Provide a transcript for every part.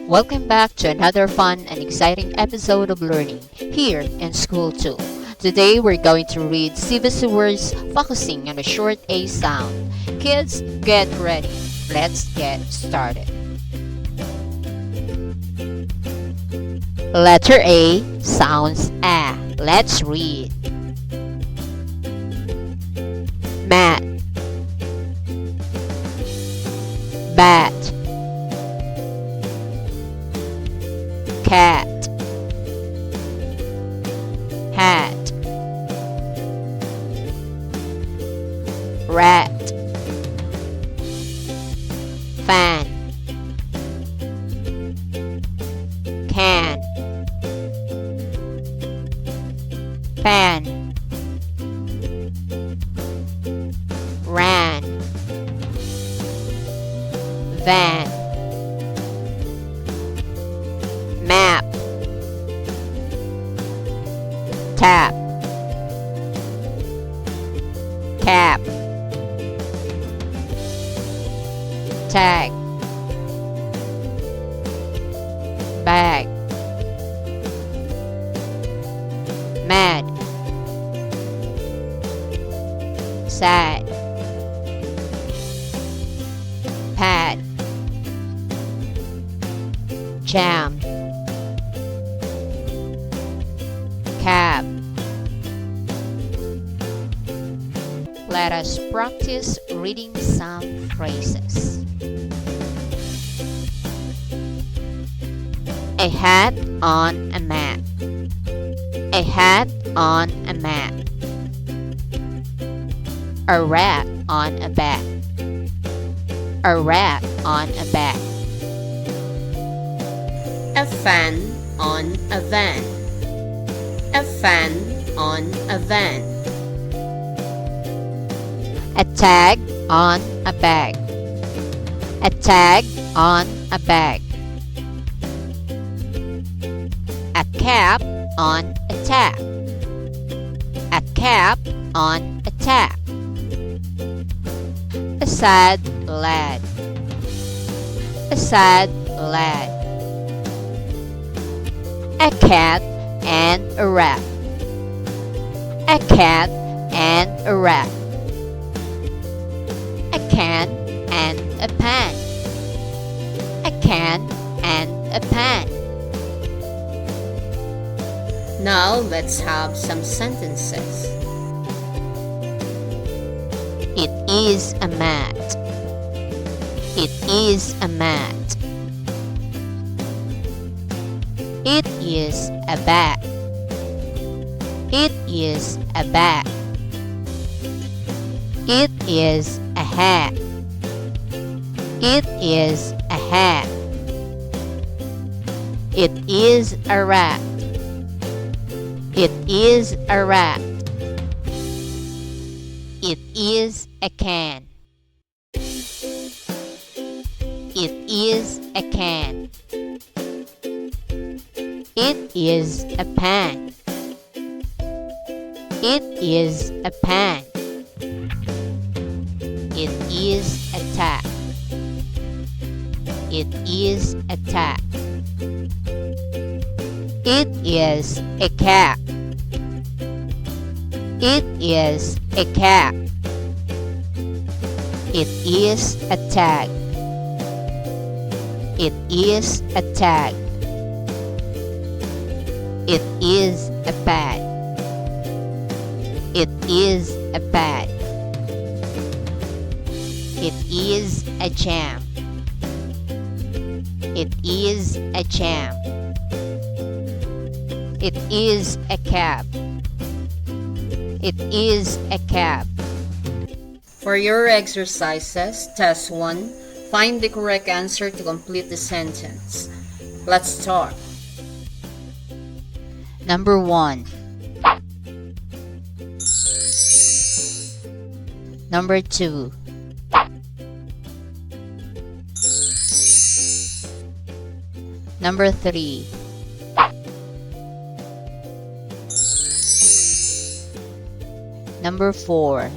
Welcome back to another fun and exciting episode of learning here in School 2. Today we're going to read CVC Words focusing on the short A sound. Kids, get ready. Let's get started. Letter A sounds A. Let's read. Mat, bat, cat, hat, rat, fan, can, pan, ran, van, map, tap, cap, tag, bag, mad, sad, pad, jam, cab. Let us practice reading some phrases. A hat on a mat. A hat on a mat. A rat on a bat. A rat on a bat. A fan on a van. A fan on a van. A tag on a bag. A tag on a bag. A cap on a tap. A cap on a tap. A sad lad. A sad lad. A cat and a rat. A cat and a rat. A can and a pan. A can and a pan. Now let's have some sentences. It is a mat. It is a mat. It is a bat. It is a bat. It is a hat. It is a hat. It is a rat. It is a rat. It is a can. It is a can. It is a pan. It is a pan. It is a tap. It is a tap. It is a cap. It is a cap. It is a tag. It is a tag. It is a pad. It is a pad. It is a jam. It is a jam. It is a cab. It is a cab. For your exercises, test 1, find the correct answer to complete the sentence. Let's start. Number 1. Number 2. Number 3. Number 4.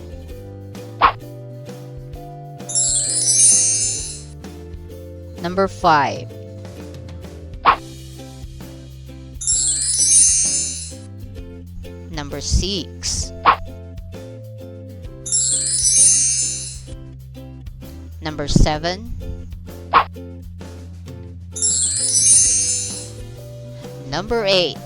Number 5. Number 6. Number 7. Number 8.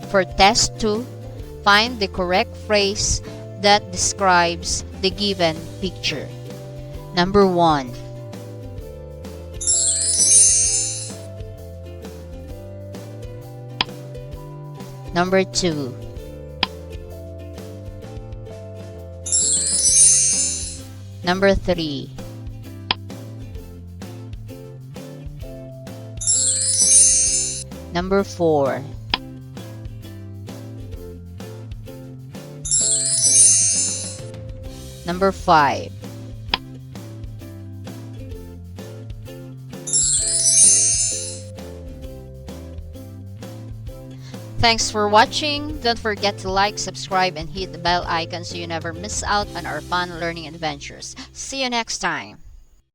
For test 2, find the correct phrase that describes the given picture. Number 1. Number 2. Number 3. Number 4. Number 5. Thanks for watching. Don't forget to like, subscribe, and hit the bell icon so you never miss out on our fun learning adventures. See you next time.